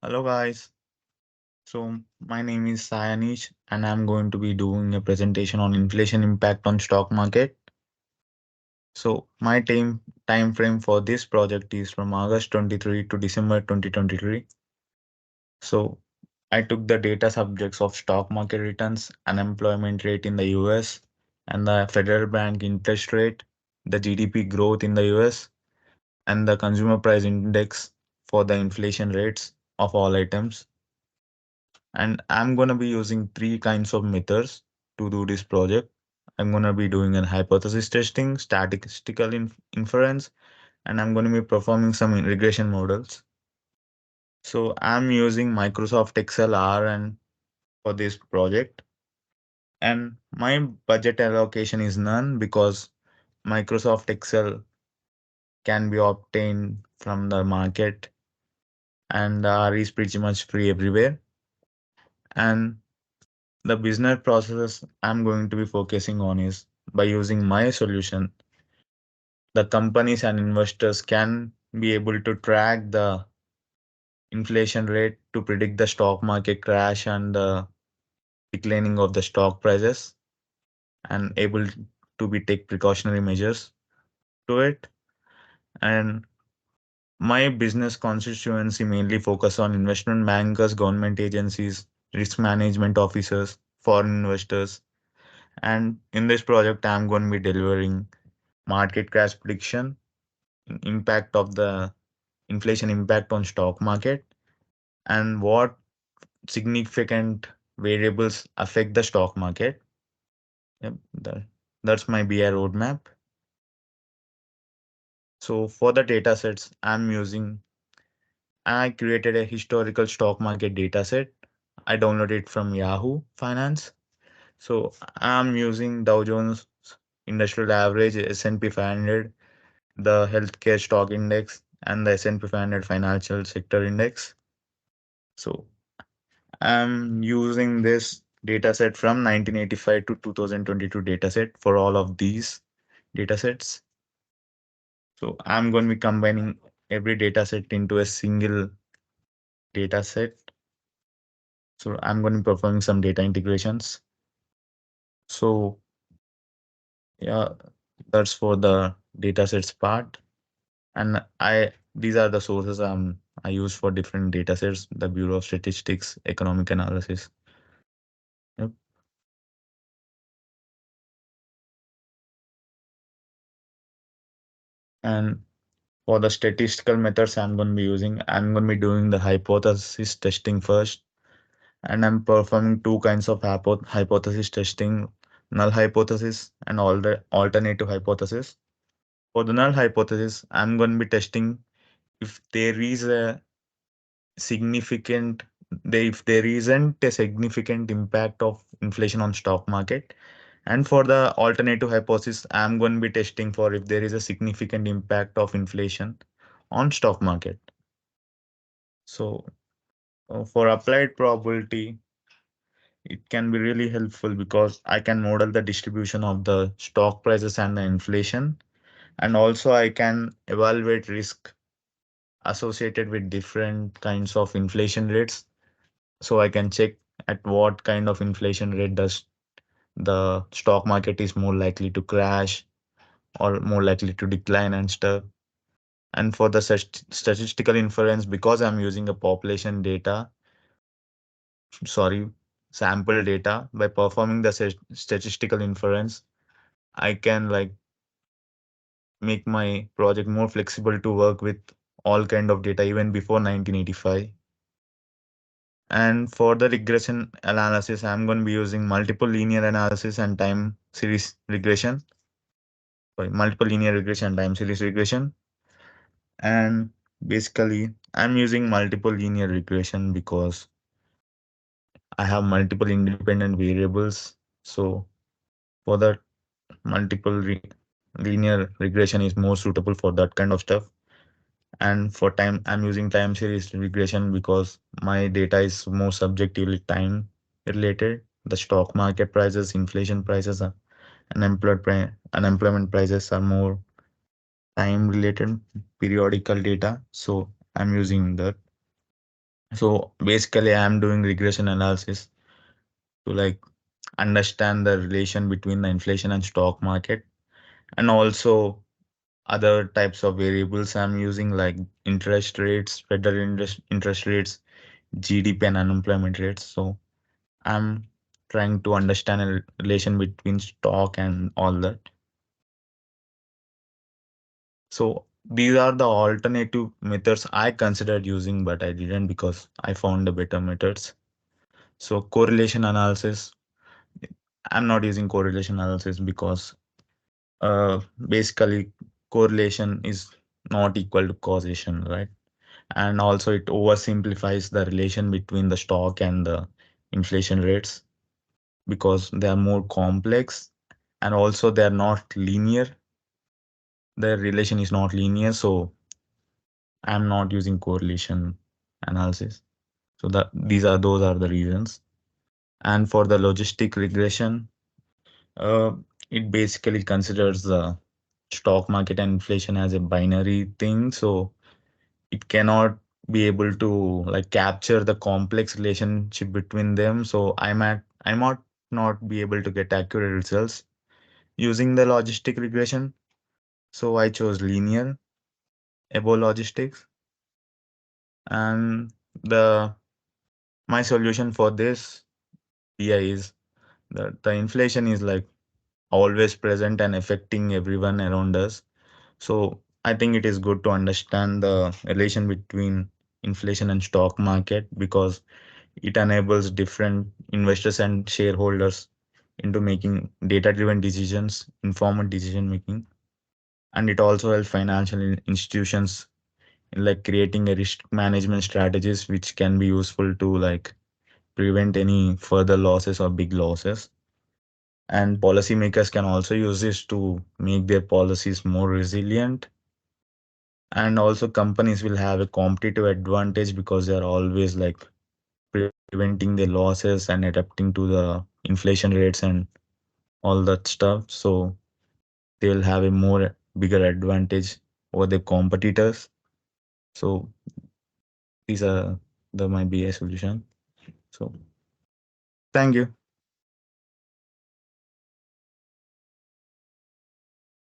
Hello guys. My name is Sayanish and I'm going to be doing a presentation on inflation impact on stock market. My time frame for this project is from August 23 to December 2023. So I took the data subjects of stock market returns, unemployment rate in the US, and the Federal Bank interest rate, the GDP growth in the US, and the consumer price index for the inflation rates of all items. And I'm going to be using three kinds of methods to do this project. I'm going to be doing an hypothesis testing, statistical inference, and I'm going to be performing some regression models. So I'm using Microsoft Excel R and for this project. And my budget allocation is none because Microsoft Excel can be obtained from the market and R is pretty much free everywhere. And the business processes I'm going to be focusing on is by using my solution, the companies and investors can be able to track the inflation rate to predict the stock market crash and the declining of the stock prices and able to be take precautionary measures to it. And my business constituency mainly focus on investment bankers, government agencies, risk management officers, foreign investors. And in this project, I'm going to be delivering market crash prediction, impact of the inflation impact on stock market, and what significant variables affect the stock market. Yep, that's my BI roadmap. So for the data sets, I created a historical stock market data set. I downloaded it from Yahoo Finance. So I'm using Dow Jones Industrial Average, S&P 500, the Healthcare Stock Index, and the S&P 500 Financial Sector Index. So I'm using this dataset from 1985 to 2022 dataset for all of these datasets. So I'm going to be combining every dataset into a single dataset. So I'm going to be performing some data integrations. So yeah, that's for the datasets part. And these are the sources I use for different datasets, the Bureau of Statistics, economic analysis. Yep. And for the statistical methods I'm going to be doing the hypothesis testing first. And I'm performing two kinds of hypothesis testing, null hypothesis and all the alternative hypothesis. For the null hypothesis, I'm going to be testing if there is a significant, if there isn't a significant impact of inflation on stock market. And for the alternative hypothesis, I'm going to be testing for if there is a significant impact of inflation on stock market. So for applied probability, it can be really helpful because I can model the distribution of the stock prices and the inflation. And also I can evaluate risk associated with different kinds of inflation rates. So I can check at what kind of inflation rate does the stock market is more likely to crash or more likely to decline and stuff. And for the statistical inference, because I'm using a population data, sorry, sample data, by performing the statistical inference, I can like make my project more flexible to work with all kind of data even before 1985. And for the regression analysis, I'm going to be using multiple linear analysis and time series regression. Sorry, multiple linear regression and time series regression. And basically, I'm using multiple linear regression because I have multiple independent variables. So for that, linear regression is more suitable for that kind of stuff. And for time, I'm using time series regression because my data is more subjectively time related. The stock market prices, inflation prices, unemployment prices are more time related periodical data. So I'm using that. So basically, I'm doing regression analysis to like understand the relation between the inflation and stock market, and also other types of variables I'm using like interest rates, federal interest rates, GDP and unemployment rates. So I'm trying to understand a relation between stock and all that. So these are the alternative methods I considered using, but I didn't because I found the better methods. So correlation analysis, I'm not using correlation analysis because basically correlation is not equal to causation, right? And also it oversimplifies the relation between the stock and the inflation rates because they are more complex, and also they are not linear. The relation is not linear, so I'm not using correlation analysis. So that those are the reasons. And for the logistic regression, uh, it basically considers the stock market and inflation as a binary thing. So it cannot be able to like capture the complex relationship between them. So I might not be able to get accurate results using the logistic regression. So I chose linear above logistics. And the my solution for this PI is that the inflation is like always present and affecting everyone around us. So I think it is good to understand the relation between inflation and stock market because it enables different investors and shareholders into making data-driven decisions, informed decision making, and it also helps financial institutions in like creating a risk management strategies which can be useful to like prevent any further losses or big losses. And policymakers can also use this to make their policies more resilient. And also companies will have a competitive advantage because they are always like preventing the losses and adapting to the inflation rates and all that stuff. So they will have a more bigger advantage over the competitors. So these are the my BA solution. So thank you.